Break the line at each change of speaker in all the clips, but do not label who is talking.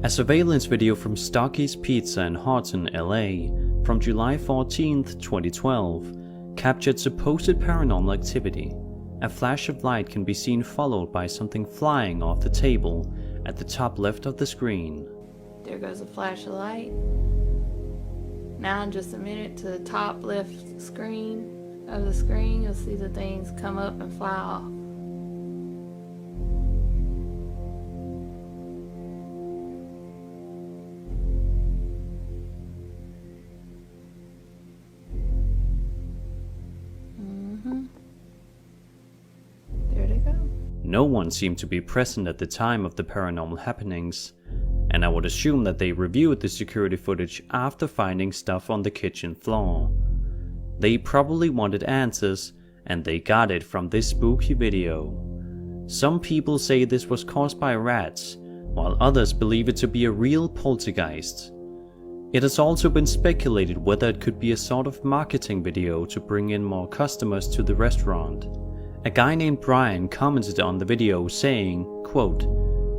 A surveillance video from Stocky's Pizza in Horton, LA from July 14, 2012 captured supposed paranormal activity. A flash of light can be seen followed by something flying off the table at the top left of the screen.
There goes a flash of light. Now in just a minute to the top left screen of the screen, you'll see the things come up and fly off. There they go.
No one seemed to be present at the time of the paranormal happenings, and I would assume that they reviewed the security footage after finding stuff on the kitchen floor. They probably wanted answers, and they got it from this spooky video. Some people say this was caused by rats, while others believe it to be a real poltergeist. It has also been speculated whether it could be a sort of marketing video to bring in more customers to the restaurant. A guy named Brian commented on the video saying, quote,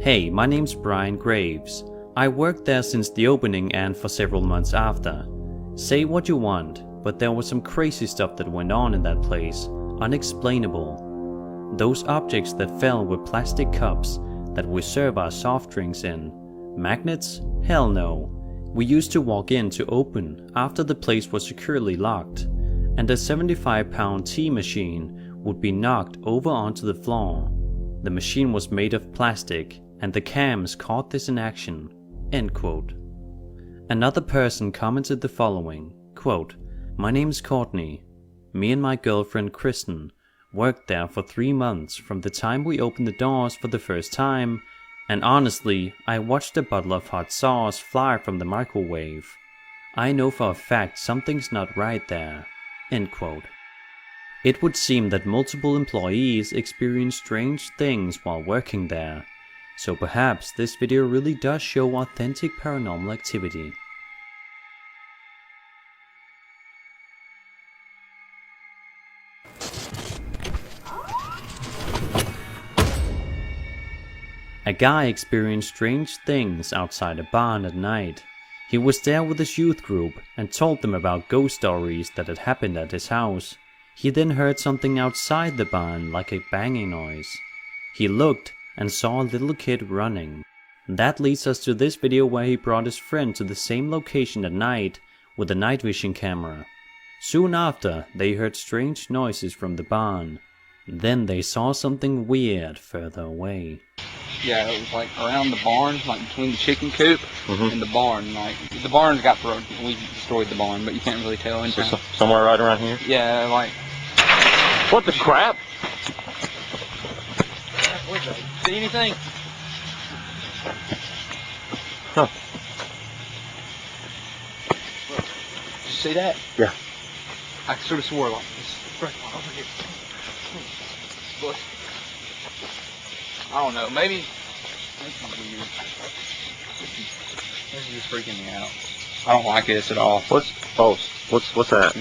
"Hey, my name's Brian Graves. I worked there since the opening and for several months after. Say what you want, but there was some crazy stuff that went on in that place, unexplainable. Those objects that fell were plastic cups that we serve our soft drinks in. Magnets? Hell no. We used to walk in to open after the place was securely locked, and a 75-pound tea machine would be knocked over onto the floor. The machine was made of plastic, and the cams caught this in action." End quote. Another person commented the following, quote, "My name's Courtney. Me and my girlfriend Kristen worked there for 3 months from the time we opened the doors for the first time, and honestly, I watched a bottle of hot sauce fly from the microwave. I know for a fact something's not right there." End quote. It would seem that multiple employees experienced strange things while working there, so perhaps this video really does show authentic paranormal activity. A guy experienced strange things outside a barn at night. He was there with his youth group and told them about ghost stories that had happened at his house. He then heard something outside the barn like a banging noise. He looked and saw a little kid running. That leads us to this video where he brought his friend to the same location at night with a night vision camera. Soon after, they heard strange noises from the barn. Then they saw something weird further away.
Yeah, it was like around the barn, like between the chicken coop and the barn. Like the barn's got broken. We destroyed the barn, but you can't really tell.
So somewhere right around here?
Yeah, like.
What the crap?
See anything?
Huh.
Look, did you see that?
Yeah.
I sort of swore like this. Right over here. Look. I don't know. Maybe. That's weird. This is just freaking me out. I don't like this at all.
What's that?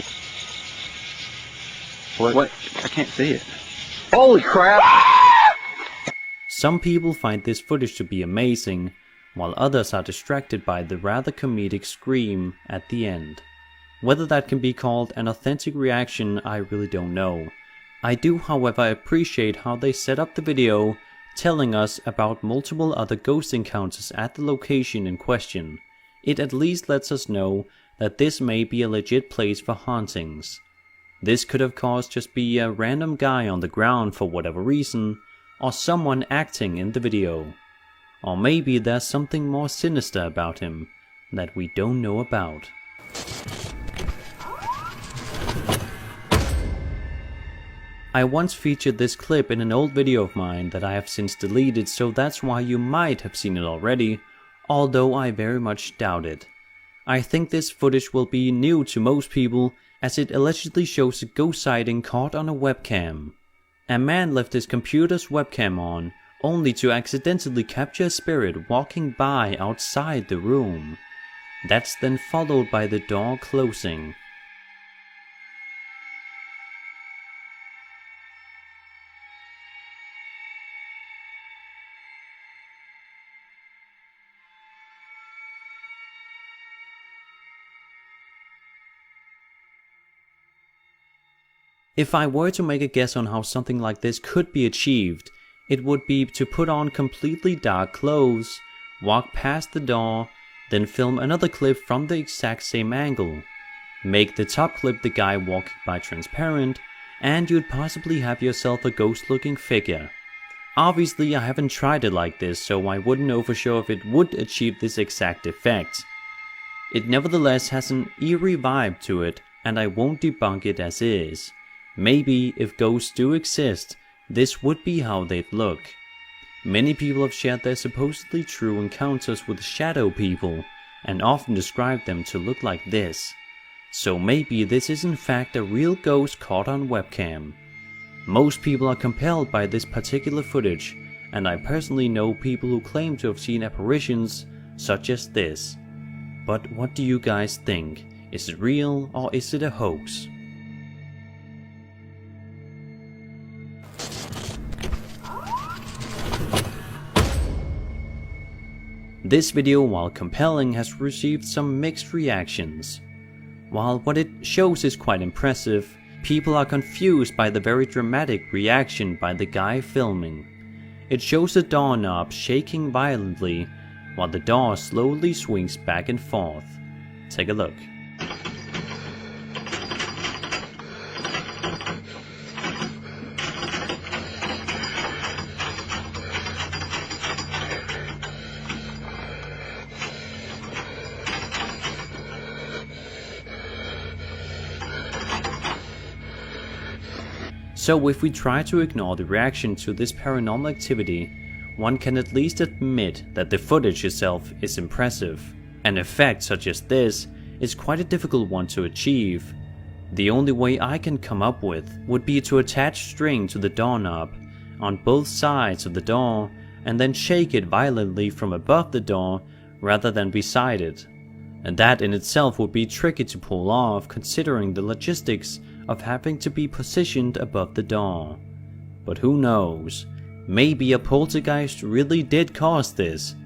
What?
I can't see it. Holy crap!
Some people find this footage to be amazing, while others are distracted by the rather comedic scream at the end. Whether that can be called an authentic reaction, I really don't know. I do, however, appreciate how they set up the video, telling us about multiple other ghost encounters at the location in question. It at least lets us know that this may be a legit place for hauntings. This could of course just be a random guy on the ground for whatever reason, or someone acting in the video. Or maybe there's something more sinister about him that we don't know about. I once featured this clip in an old video of mine that I have since deleted, so that's why you might have seen it already, although I very much doubt it. I think this footage will be new to most people, as it allegedly shows a ghost sighting caught on a webcam. A man left his computer's webcam on, only to accidentally capture a spirit walking by outside the room. That's then followed by the door closing. If I were to make a guess on how something like this could be achieved, it would be to put on completely dark clothes, walk past the door, then film another clip from the exact same angle. Make the top clip the guy walking by transparent, and you'd possibly have yourself a ghost-looking figure. Obviously I haven't tried it like this, so I wouldn't know for sure if it would achieve this exact effect. It nevertheless has an eerie vibe to it, and I won't debunk it as is. Maybe if ghosts do exist, this would be how they'd look. Many people have shared their supposedly true encounters with shadow people, and often describe them to look like this. So maybe this is in fact a real ghost caught on webcam. Most people are compelled by this particular footage, and I personally know people who claim to have seen apparitions such as this. But what do you guys think? Is it real or is it a hoax? This video, while compelling, has received some mixed reactions. While what it shows is quite impressive, people are confused by the very dramatic reaction by the guy filming. It shows the doorknob shaking violently, while the door slowly swings back and forth. Take a look. So if we try to ignore the reaction to this paranormal activity, one can at least admit that the footage itself is impressive. An effect such as this is quite a difficult one to achieve. The only way I can come up with would be to attach string to the doorknob on both sides of the door and then shake it violently from above the door rather than beside it. And that in itself would be tricky to pull off, considering the logistics of having to be positioned above the door. But who knows, maybe a poltergeist really did cause this.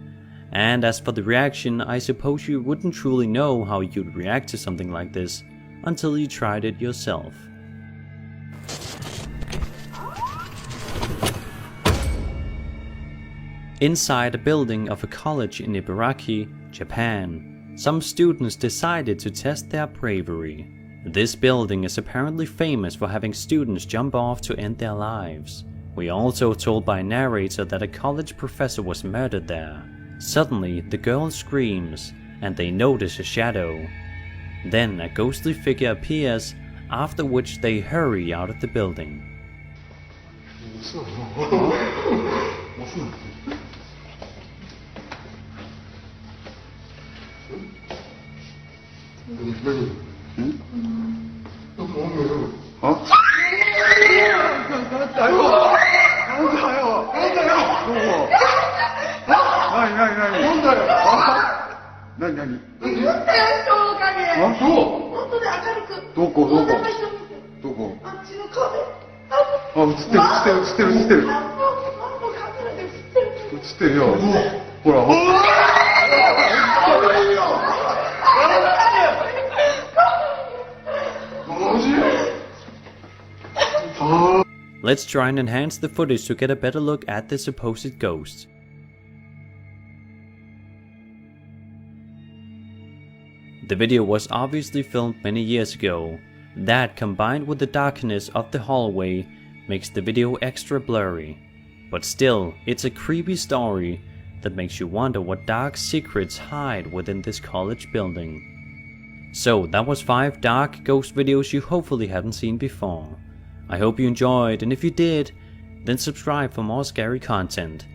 And as for the reaction, I suppose you wouldn't truly know how you'd react to something like this until you tried it yourself. Inside a building of a college in Ibaraki, Japan, some students decided to test their bravery. This building is apparently famous for having students jump off to end their lives. We are also told by a narrator that a college professor was murdered there. Suddenly, the girl screams, and they notice a shadow. Then a ghostly figure appears, after which they hurry out of the building. Let's try and enhance the footage to get a better look at the supposed ghost. The video was obviously filmed many years ago. That, combined with the darkness of the hallway, makes the video extra blurry. But still, it's a creepy story that makes you wonder what dark secrets hide within this college building. So that was 5 dark ghost videos you hopefully haven't seen before. I hope you enjoyed, and if you did, then subscribe for more scary content.